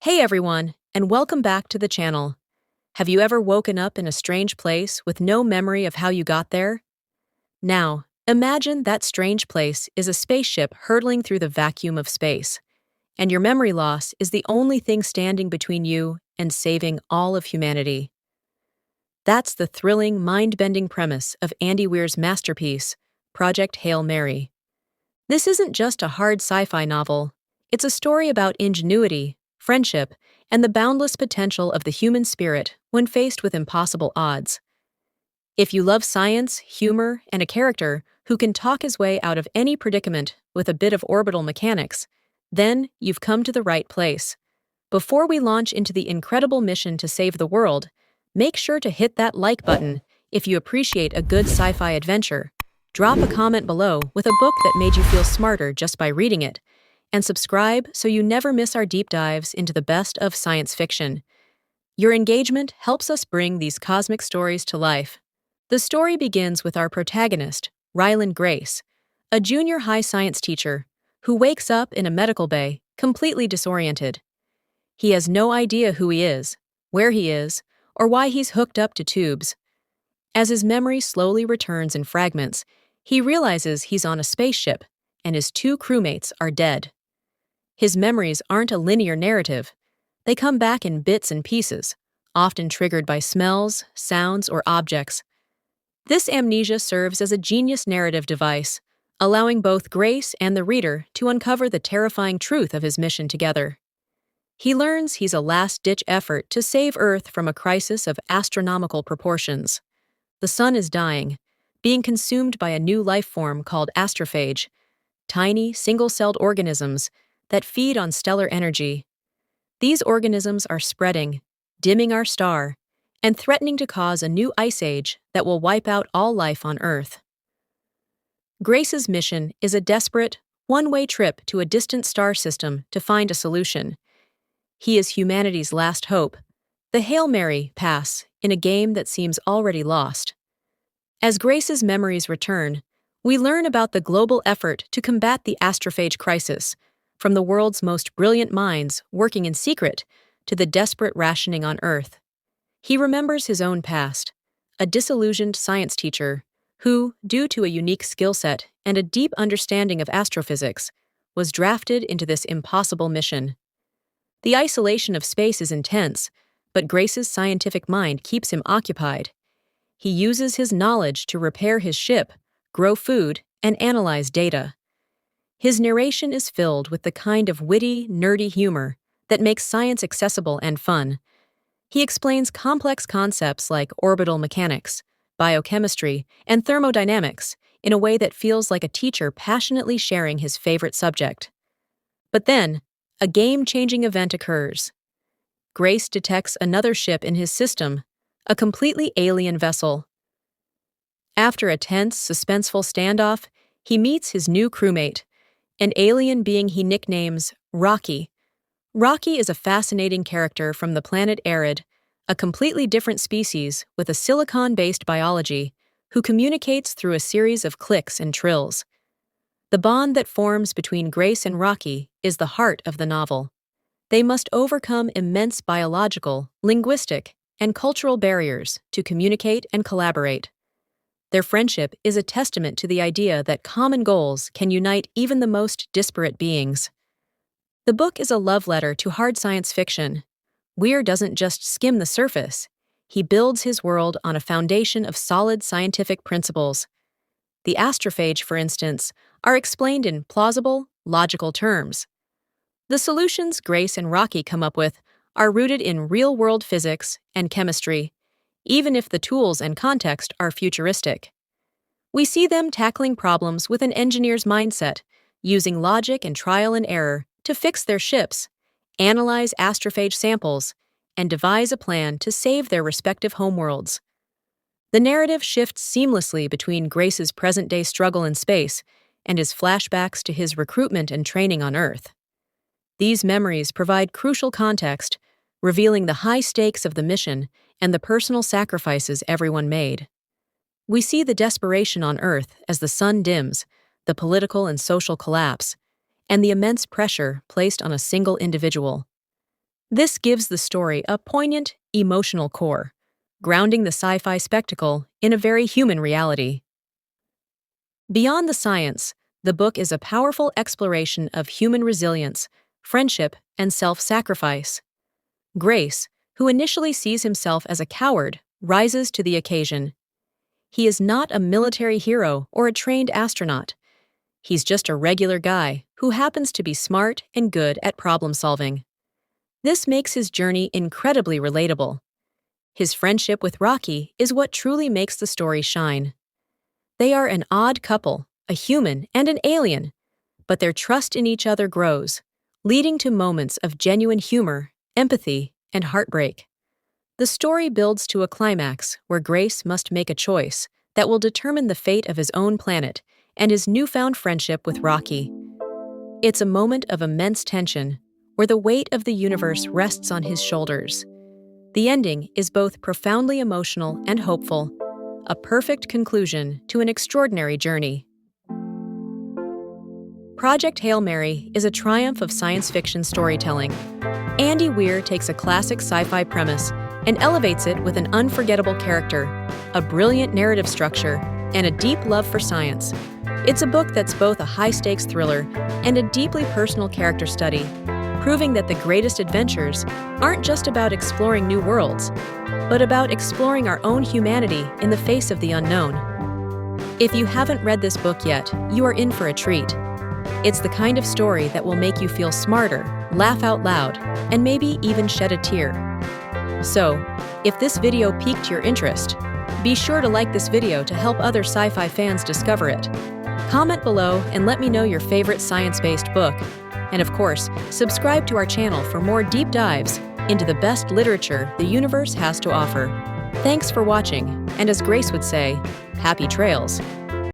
Hey everyone, and welcome back to the channel. Have you ever woken up in a strange place with no memory of how you got there? Now, imagine that strange place is a spaceship hurtling through the vacuum of space, and your memory loss is the only thing standing between you and saving all of humanity. That's the thrilling, mind-bending premise of Andy Weir's masterpiece, Project Hail Mary. This isn't just a hard sci-fi novel, it's a story about ingenuity, friendship, and the boundless potential of the human spirit when faced with impossible odds. If you love science, humor, and a character who can talk his way out of any predicament with a bit of orbital mechanics, then you've come to the right place. Before we launch into the incredible mission to save the world, make sure to hit that like button if you appreciate a good sci-fi adventure. Drop a comment below with a book that made you feel smarter just by reading it, and subscribe so you never miss our deep dives into the best of science fiction. Your engagement helps us bring these cosmic stories to life. The story begins with our protagonist, Ryland Grace, a junior high science teacher who wakes up in a medical bay, completely disoriented. He has no idea who he is, where he is, or why he's hooked up to tubes. As his memory slowly returns in fragments, he realizes he's on a spaceship, and his two crewmates are dead. His memories aren't a linear narrative. They come back in bits and pieces, often triggered by smells, sounds, or objects. This amnesia serves as a genius narrative device, allowing both Grace and the reader to uncover the terrifying truth of his mission together. He learns he's a last-ditch effort to save Earth from a crisis of astronomical proportions. The sun is dying, being consumed by a new life form called astrophage, tiny, single-celled organisms that feed on stellar energy. These organisms are spreading, dimming our star, and threatening to cause a new ice age that will wipe out all life on Earth. Grace's mission is a desperate, one-way trip to a distant star system to find a solution. He is humanity's last hope, the Hail Mary pass in a game that seems already lost. As Grace's memories return, we learn about the global effort to combat the astrophage crisis, from the world's most brilliant minds working in secret to the desperate rationing on Earth. He remembers his own past, a disillusioned science teacher who, due to a unique skill set and a deep understanding of astrophysics, was drafted into this impossible mission. The isolation of space is intense, but Grace's scientific mind keeps him occupied. He uses his knowledge to repair his ship, grow food, and analyze data. His narration is filled with the kind of witty, nerdy humor that makes science accessible and fun. He explains complex concepts like orbital mechanics, biochemistry, and thermodynamics in a way that feels like a teacher passionately sharing his favorite subject. But then, a game-changing event occurs. Grace detects another ship in his system, a completely alien vessel. After a tense, suspenseful standoff, he meets his new crewmate, an alien being he nicknames Rocky. Rocky is a fascinating character from the planet Arid, a completely different species with a silicon-based biology who communicates through a series of clicks and trills. The bond that forms between Grace and Rocky is the heart of the novel. They must overcome immense biological, linguistic, and cultural barriers to communicate and collaborate. Their friendship is a testament to the idea that common goals can unite even the most disparate beings. The book is a love letter to hard science fiction. Weir doesn't just skim the surface. He builds his world on a foundation of solid scientific principles. The astrophage, for instance, are explained in plausible, logical terms. The solutions Grace and Rocky come up with are rooted in real-world physics and chemistry, even if the tools and context are futuristic. We see them tackling problems with an engineer's mindset, using logic and trial and error to fix their ships, analyze astrophage samples, and devise a plan to save their respective homeworlds. The narrative shifts seamlessly between Grace's present-day struggle in space and his flashbacks to his recruitment and training on Earth. These memories provide crucial context, revealing the high stakes of the mission and the personal sacrifices everyone made. We see the desperation on Earth as the sun dims, the political and social collapse, and the immense pressure placed on a single individual. This gives the story a poignant, emotional core, grounding the sci-fi spectacle in a very human reality. Beyond the science, the book is a powerful exploration of human resilience, friendship, and self-sacrifice. Grace, who initially sees himself as a coward, rises to the occasion. He is not a military hero or a trained astronaut. He's just a regular guy who happens to be smart and good at problem-solving. This makes his journey incredibly relatable. His friendship with Rocky is what truly makes the story shine. They are an odd couple, a human and an alien, but their trust in each other grows, leading to moments of genuine humor, empathy, and heartbreak. The story builds to a climax where Grace must make a choice that will determine the fate of his own planet and his newfound friendship with Rocky. It's a moment of immense tension, where the weight of the universe rests on his shoulders. The ending is both profoundly emotional and hopeful, a perfect conclusion to an extraordinary journey. Project Hail Mary is a triumph of science fiction storytelling. Andy Weir takes a classic sci-fi premise and elevates it with an unforgettable character, a brilliant narrative structure, and a deep love for science. It's a book that's both a high-stakes thriller and a deeply personal character study, proving that the greatest adventures aren't just about exploring new worlds, but about exploring our own humanity in the face of the unknown. If you haven't read this book yet, you are in for a treat. It's the kind of story that will make you feel smarter, laugh out loud, and maybe even shed a tear. So, if this video piqued your interest, be sure to like this video to help other sci-fi fans discover it. Comment below and let me know your favorite science-based book. And of course, subscribe to our channel for more deep dives into the best literature the universe has to offer. Thanks for watching, and as Grace would say, happy trails.